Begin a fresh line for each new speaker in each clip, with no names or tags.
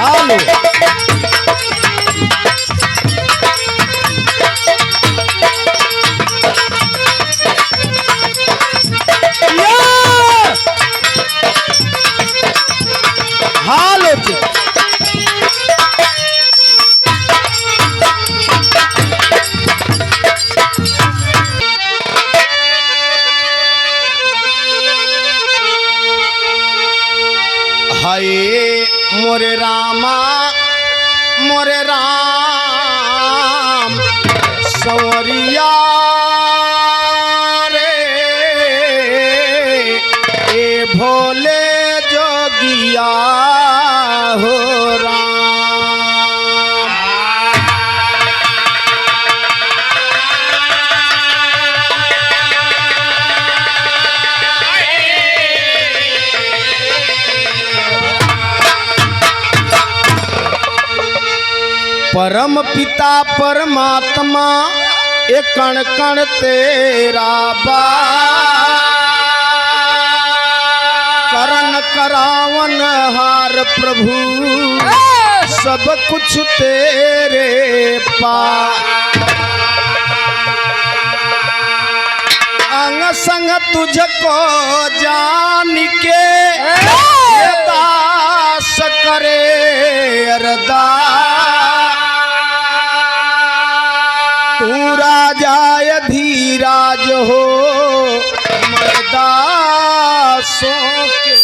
हालो हालो हाय मोरे रामा मोरे राम सवरिया रे ए भोले जोगिया हो राम। परम पिता परमात्मा एक कण कण तेरा बा करन करावन हार प्रभु सब कुछ तेरे पा अंग संग तुझको जान के ये दास करे अरदास तू राजाय धीराज हो मरदासों के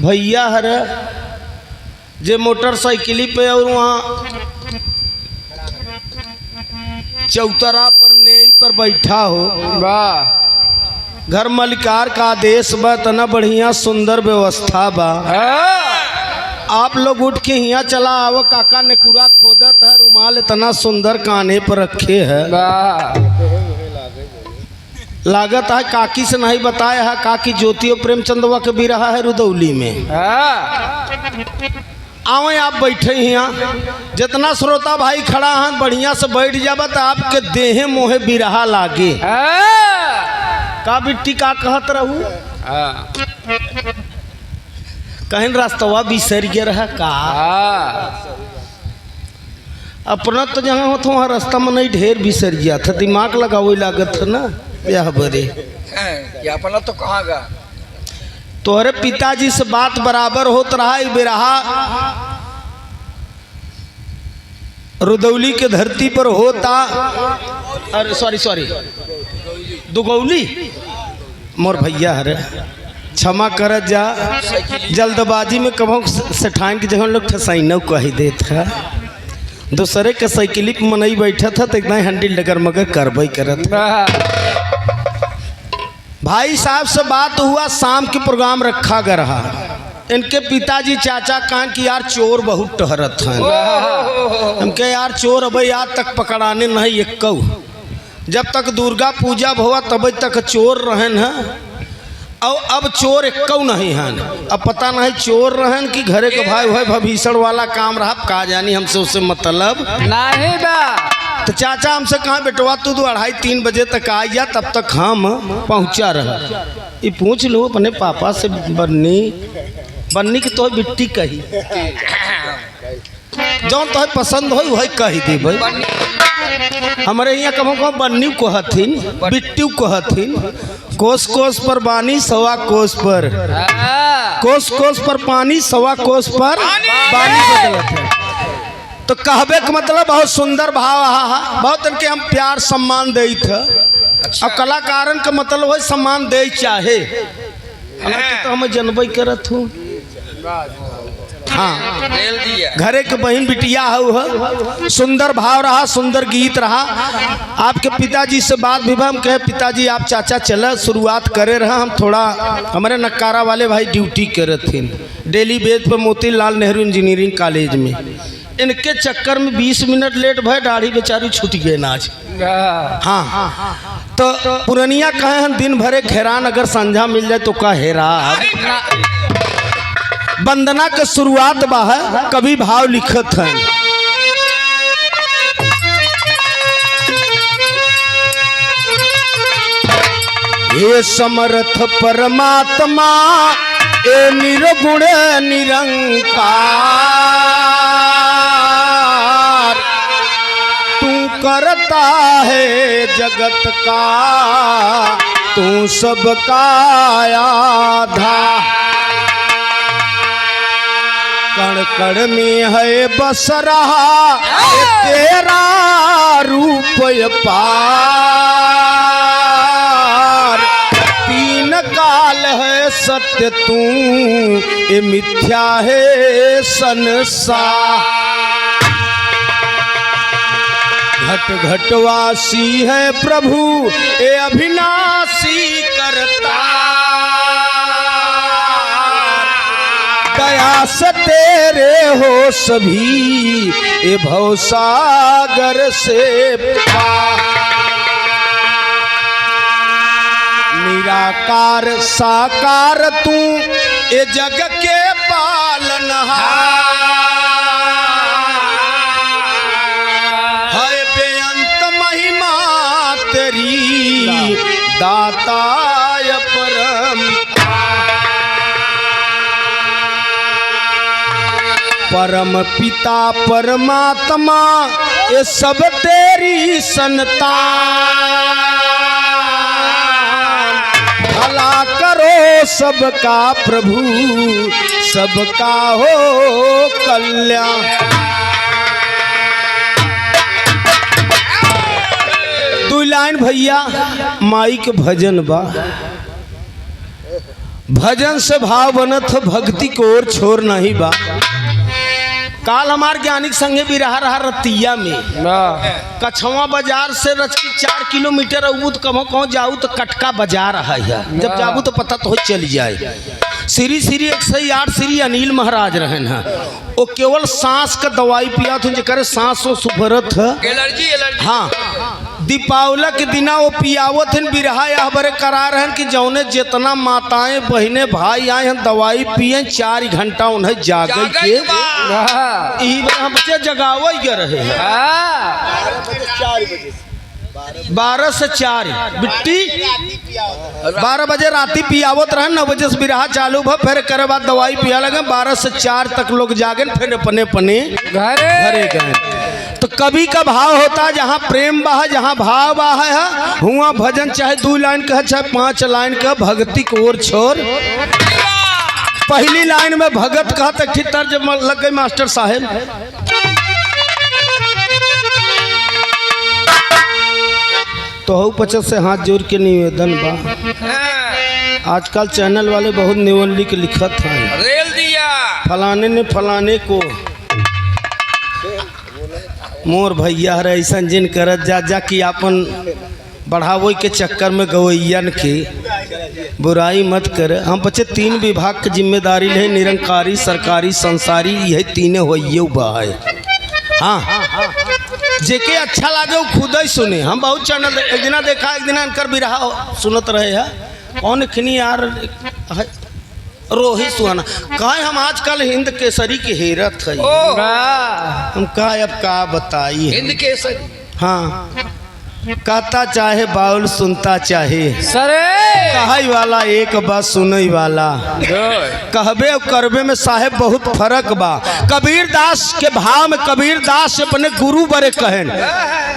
भैया हर जे मोटरसाइकिली पे और वहाँ चौतरा पर नेई पर बैठा हो
वाह
घर मलिकार का आदेश बा तना बढ़िया सुंदर व्यवस्था बा। आप लोग उठ के यहाँ चला आओ काका ने पूरा खोदत है रुमाल इतना सुंदर कान्हे पर रखे है लागत है काकी से नहीं बताया है काकी ज्योति और प्रेमचंदवा के भी रहा है रुदौली में। आओ आप बैठे यहाँ जितना श्रोता भाई खड़ा है बढ़िया से बैठ जाबा तो आपके देहे मोहे बिरहा लागे का बिट्टी का कहत रहू कहीं रास्तवा बिसर गया रहा का अपना तो जहाँ हो तो वहाँ रास्ता में नहीं ढेर बिसर गया था दिमाग लगाओ लागत था ना यह बरे
अपना तो कहाँ गा
तोहरे पिताजी से बात बराबर होत रहा बिरहा रुदौली के धरती पर होता अरे सॉरी दुगौली मोर भैया हरे क्षमा कर जा जल्दबाजी में कभों सेठान की जगह लोग ठसाइनौ कह देत है दूसरे के साइकिल पर मनई बैठा था तो इतना हैंडल डगर मगर करबई करत भाई साहब से बात हुआ शाम के प्रोग्राम रखा गया रहा इनके पिताजी चाचा कान की यार चोर बहुत टहरत हैं हमके यार चोर अब आज तक पकड़ाने नहीं एक जब तक दुर्गा पूजा हुआ तब तक चोर रहन है और अब चोर एक नहीं हैं अब पता नहीं चोर रहन कि घरे के भाई भाई भभीषण वाला काम रहा का जानी हमसे उससे मतलब
नहीं बा
तो चाचा हमसे कहा बेटवा तू 2:30-3 बजे तक आ जा तब तक हम पहुँचा रहा ये पूछ लो अपने पापा से बन्नी की तो बिट्टी कही जो तो पसंद हो वही कही दी भाई हमारे यहाँ कहो कहो बन्नी को हथिन बिट्टी को हथिन कोस कोस पर बानी सवा कोस पर कोस कोस पर पानी सवा कोस पर बानी बदलत है तो कहबे का मतलब बहुत सुंदर भाव बहुत इनके हम प्यार सम्मान दे थे और कलाकारन का मतलब वही सम्मान दे चाहे तो हम जनबई करत हूँ हाँ घरे के बहन बिटिया हो सुंदर भाव रहा सुंदर गीत रहा आपके पिताजी से बात भी हम कहे पिताजी आप चाचा चला शुरुआत करे रहा हम थोड़ा हमारे नक्कारा वाले भाई ड्यूटी करे थे डेली बेस पर मोतीलाल नेहरू इंजीनियरिंग कॉलेज में इनके चक्कर में 20 मिनट लेट भय दाढ़ी बेचारी छूट गए नाच हाँ तो पुरनिया कहे हम दिन भरे घेरान अगर संझा मिल जाए तो का हेरा वंदना के शुरुआत बा है कभी भाव लिखत है हे समर्थ परमात्मा ए निर्गुण निरंकार, तू करता है जगत का, तू सबका आधार। कण कण में है बस रहा तेरा रूप पार, तीन काल है सत्य तू, ये मिथ्या है संसार। घट घटवासी है प्रभु ये अविनाशी करता, दया से तेरे हो सभी ये भवसागर से पार। निराकार साकार तू ये जग के पालनहार, है बेअंत महिमा तेरी दाताय परम। परम पिता परमात्मा ये सब तेरी संतान, भला करो सबका प्रभु सबका हो कल्याण। दो लाइन भैया माई के भजन बा, भजन से भाव बनत भक्ति को और छोर नहीं बा। काल हमार ज्ञानिक संगे भी रहा रतिया में कछवा बाजार से रचकी 4 किलोमीटर अबूत कहो कहो जाऊ तो कटका बाजार है, जब जाबू तो पता तो चल जाए। श्री 108 श्री अनिल महाराज रहन है, वो केवल सांस का दवाई पिया थे जकर सांसों सुभरत है
एलर्जी।
हाँ, दीपावली के दिना वो पियावत हैं बिरहा यह बरे करा रहे कि जौने जितना माताएं बहने भाई आए हैं दवाई पिए 4 घंटा उन्हें जागे के यही हम बच्चे जगाव रहे हैं 12 से 4 बिट्टी 12 बजे राती पियावत रहे, 9 बजे से बिरहा चालू भा, फिर करे बाद दवाई पिया लगे 12 से 4 तक लोग जागे, फिर अपने अपने घरे गए। तो कभी का भाव होता जहाँ प्रेम बहा जहाँ भाव बहा है हुआ भजन चाहे 2 लाइन का चाहे 5 लाइन का भक्ति को और छोर। पहली लाइन में भगत कहा तक तर्ज लग गई मास्टर साहेब। तो हूँ 50 से हाथ जोड़ के निवेदन बा, आजकल चैनल वाले बहुत निवली के लिखत हैं
रेल दिया
फलाने ने फलाने को मोर भैया रे ऐसा जिन करत जा कि आपन बढ़ावो के चक्कर में गवैयन के बुराई मत करे। हम बच्चे 3 विभाग की जिम्मेदारी है, निरंकारी सरकारी संसारी, यही तीने होइए बा है। हाँ जेके अच्छा लागे वो खुद ही सुने। हम बहुत चैनल एक दिन देखा, एक दिन इनकर बिरहा सुनत रहे है, कौन खनी यार रोहित सुहाना कहा हम आजकल हिंद केसरी की हेरत है। हम कहा अब का बताइए
हिंद केसरी।
हाँ कहता चाहे बाउल सुनता चाहे
सरे
कहई वाला एक बात सुनई वाला, कहबे और करबे में साहेब बहुत फर्क बा। कबीर दास के भाव में कबीर दास अपने गुरु बरे कहन,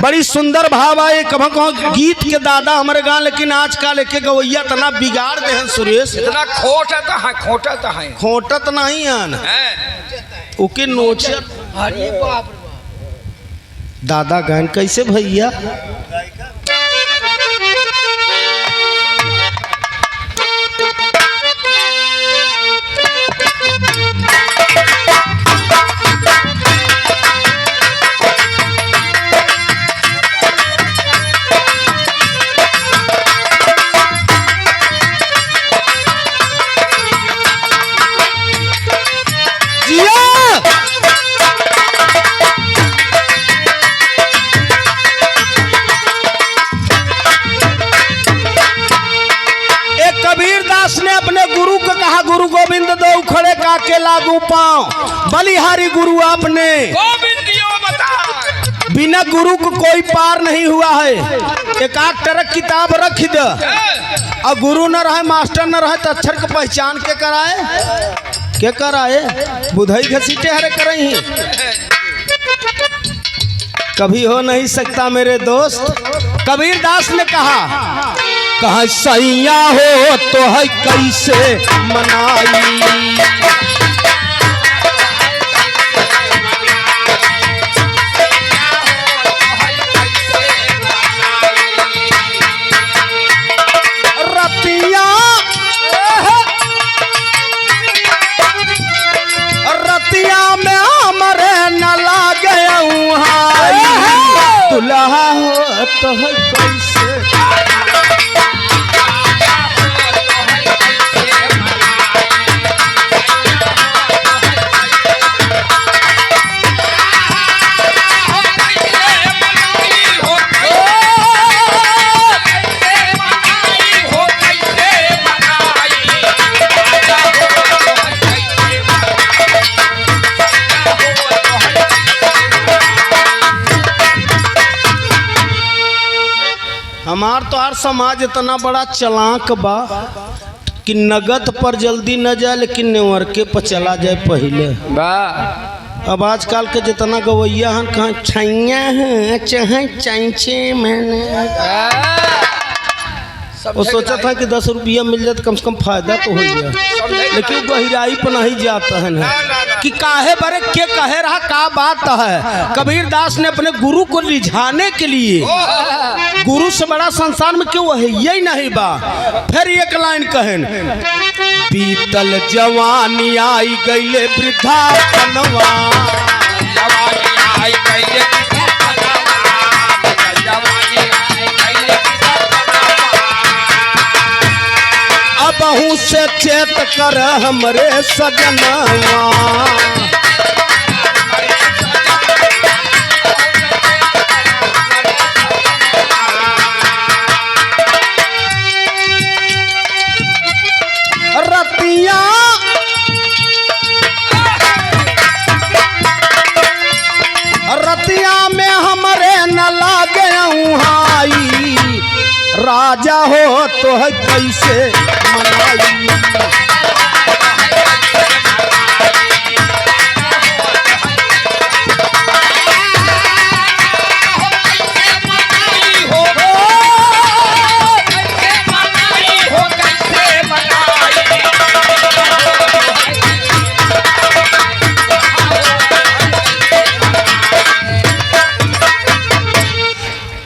बड़ी सुंदर भाव आए। कभी कहो गीत के दादा हमारे गाँव, लेकिन आज का लेके गवैया तना बिगाड़ दे हैं सुरेश,
इतना खोटत है
खोटत नहीं आन ओके नोचत।
अरे बाप
दादा गान कैसे भैया गुरु गोविंद दो खड़े काके लागू पाँव, बलिहारी गुरु आपने बिना गुरु को कोई पार नहीं हुआ है। एक आध तरह किताब रख दे और गुरु न रहे मास्टर न रहे तो अक्षर को पहचान के कराए बुधई घसीटे हरे करही कभी हो नहीं सकता मेरे दोस्त। कबीर दास ने कहा सैया हो तो है कैसे मनाई, रतिया में हमरे न लागे दुल्हा हो तो है कैसे हमार तो हर समाज इतना बड़ा चलाक बा कि नगद पर जल्दी न जाए लेकिन नेवरके पर चला जाए पहले। अब आजकल के जितना गवैया हन कहाँ छैया है चाहे चाइचे मैंने वो सोचा था कि 10 रुपया मिल जाए तो कम से कम फायदा तो हो गया, लेकिन गहराई पर नहीं जाता है ना कि काहे बरे के कहे रहा का बात है। कबीर दास ने अपने गुरु को रिझाने के लिए गुरु से बड़ा संसार में क्यों है यही नहीं बा। फिर एक लाइन कहन बीतल जवानी आई गईले वृद्धापनवा, बहु से चेत कर हमरे सजनवा, रतिया में हमरे न लागे हाई, राजा हो तो है कैसे मनाई,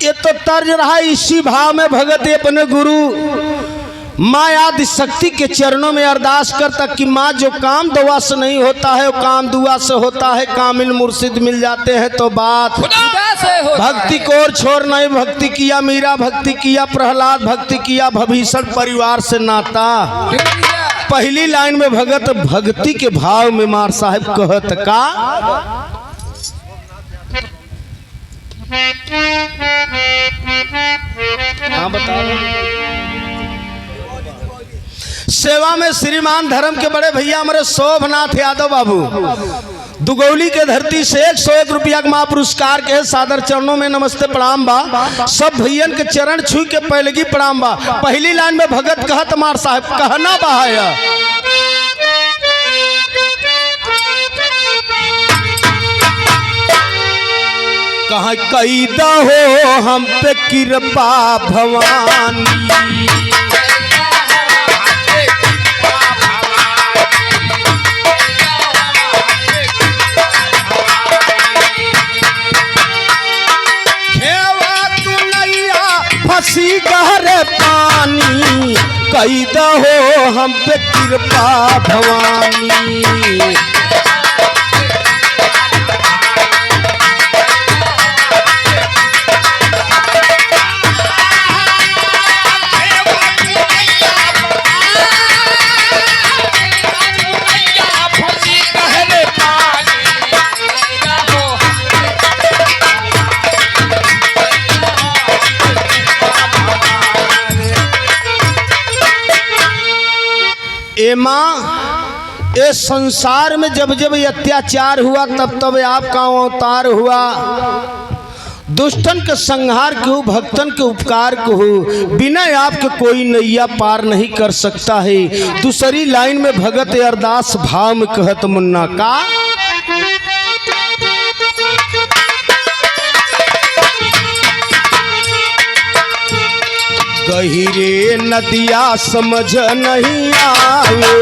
ये तो तर्ज रहा इसी भाव में भगत अपने गुरु माँ आदि शक्ति के चरणों में अरदास करता कि माँ जो काम दुआ से नहीं होता है वो काम दुआ से होता है, कामिल मुर्शिद मिल जाते हैं तो बात भक्ति को और छोड़ नहीं। भक्ति किया मीरा, भक्ति किया प्रहलाद, भक्ति किया भीषण परिवार से नाता। पहली लाइन में भगत भक्ति के भाव में मार साहब कहत का हाँ बता सेवा में श्रीमान धर्म के बड़े भैया हमारे शोभनाथ यादव बाबू दुगौली के धरती से 101 रुपया का पुरस्कार के सादर चरणों में नमस्ते प्रणाम बा। सब भैयन के चरण छू के पहलगी प्रणाम बा। पहली लाइन में भगत कहत मार साहब कहना बहाया कहा कैदा हो हम पे कृपा भवानी, फंसी गहरे पानी, कैदा हो हम पे कृपा भवानी, ए माँ इस संसार में जब जब अत्याचार हुआ तब तब आपका अवतार हुआ। दुष्टन के संहार के हो, भक्तन के उपकार के हो, बिना आपके कोई नैया पार नहीं कर सकता है। दूसरी लाइन में भगत अरदास भाव में कहत मुन्ना का, गहिरे नदिया समझ नहीं आवे,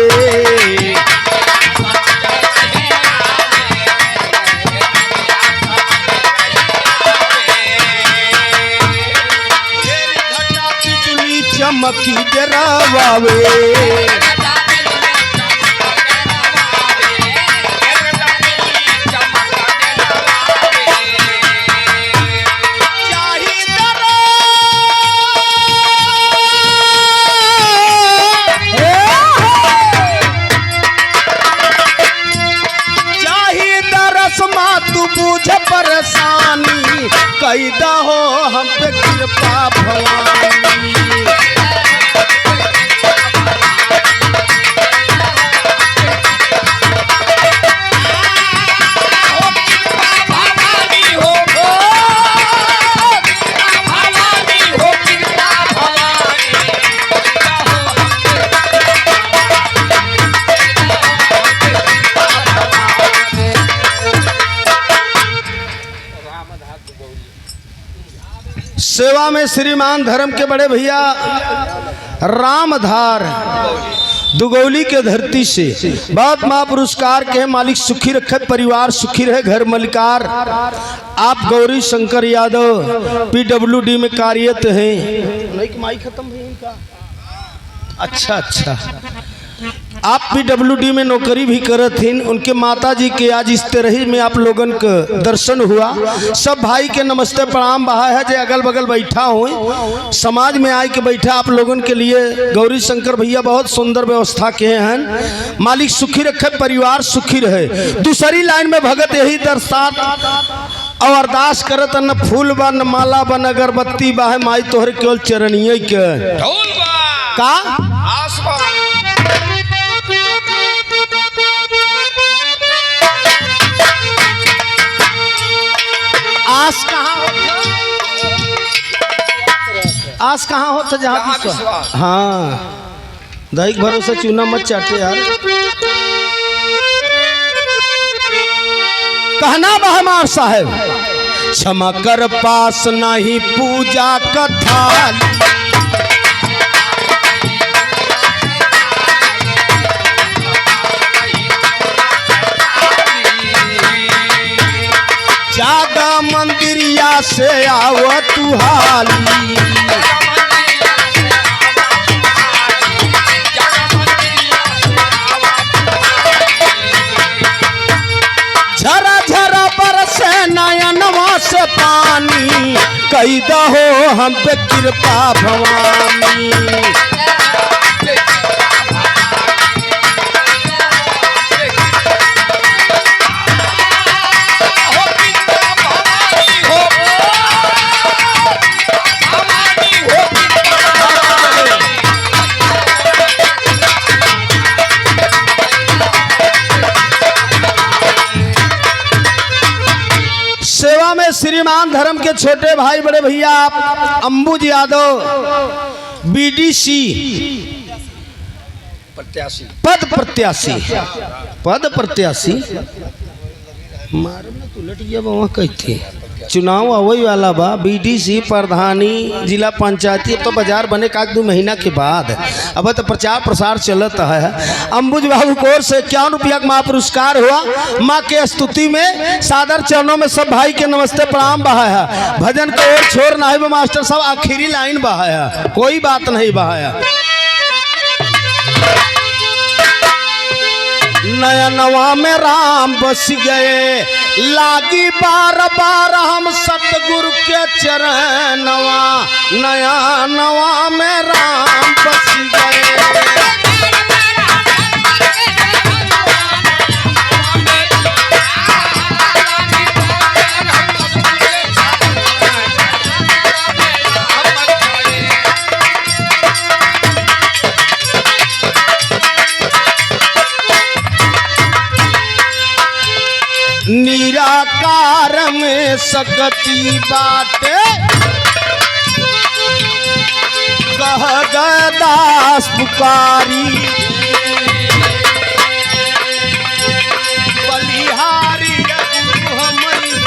चमकी डरावे, तू बुझ परेशानी, कैदा हो हम पे कृपा भवानी। सेवा में श्रीमान धर्म के बड़े भैया रामधार दुगौली के धरती से बहुत महापुरस्कार के मालिक सुखी रखे, परिवार सुखी रहे, घर मलिकार। आप गौरी शंकर यादव PWD में कार्यरत हैं। नहीं माई खत्म है इनका। अच्छा आप PWD में नौकरी भी करत हैं। उनके माता जी के आज इस तरह में आप लोगन का दर्शन हुआ। सब भाई के नमस्ते प्रणाम बहा है, जो अगल बगल बैठा हो समाज में आए के बैठा आप लोगन के लिए गौरी शंकर भैया बहुत सुंदर व्यवस्था के हैं। मालिक सुखी रखे, परिवार सुखी रहे। दूसरी लाइन में भगत यही दर्शात और अरदास करत, न फूल बा न माला बा न अगरबत्ती बा है, माई तोहरे केवल चरणिये के का आस कहाँ होता जहाँ विश्वास। हाँ दैहिक भरोसे चूना मत चाटे यार। कहना बहमार साहब, क्षमा कर पास नहीं पूजा कथा, जागा मंदिरिया से आओ तू हाली, झरा झरा बरसे नयनवा से पानी, कैदा हो हम पे कृपा भवानी। सेवा में श्रीमान धर्म के छोटे भाई बड़े भैया आप अंबुज यादव BDC पद प्रत्याशी मारने तो लट गया वहाँ कहते चुनाव आवई वाला बा। BDC प्रधानी जिला पंचायती अब तो बाजार बने का 2 महीना के बाद, अब तो प्रचार प्रसार चलता है। अंबुज बाबू को ओर से 51 रुपया का महापुरस्कार हुआ। माँ के स्तुति में सादर चरणों में सब भाई के नमस्ते प्रणाम बहाया। भजन को और छोड़ ना है मास्टर साहब, आखिरी लाइन बहाया, कोई बात नहीं बहाया। नयनवा में राम बस गए, लागी बार बार हम सतगुरु के चरणवा, नया नवा में राम बस गए। निराकार में सकती बाटे कह गए दास पुकारी बलिहारी हम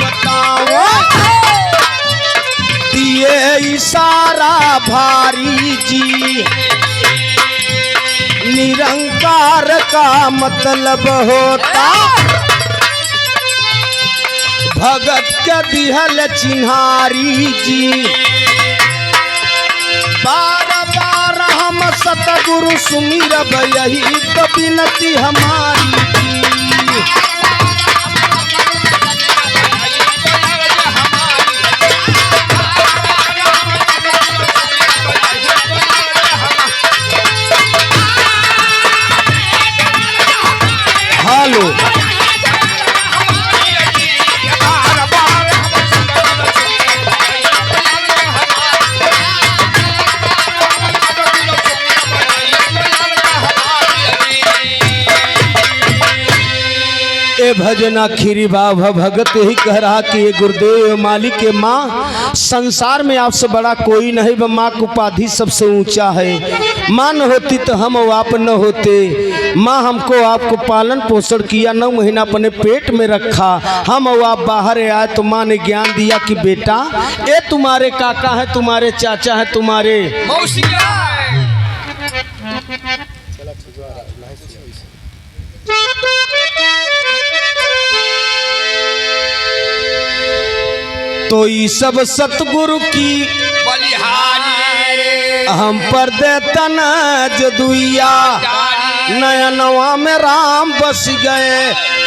बताओ दिए इशारा भारी जी निरंकार का मतलब होता भगत के दिहल चिन्हारी जी बार बार हम सतगुरु सुमिरब यही तो विनती हमारी जी हेलो ए भजना खीरी बाबा भगत यही कह रहा कि ये गुरुदेव मालिक के माँ संसार में आपसे बड़ा कोई नहीं व माँ की उपाधि सबसे ऊंचा है। माँ न होती तो हम आप न होते। माँ हमको आपको पालन पोषण किया 9 महीना अपने पेट में रखा। हम और आप बाहर आए तो माँ ने ज्ञान दिया कि बेटा ये तुम्हारे काका है तुम्हारे चाचा है तुम्हारे
मौसिया
तो ये सब सतगुरु की
बलिहारी
हम पर दे तनज दुइया नयनवा में राम बस गए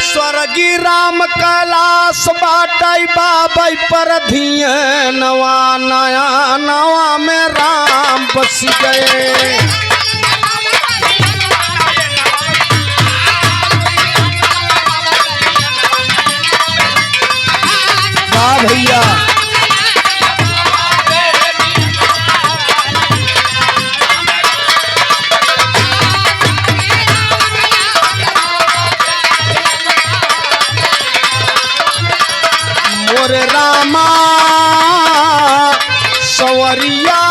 स्वर्गी राम कैलाश बाटई बाबई पर धिय नवा नया नवा में राम बस गए। वाह भैया मोरे रामा सवरिया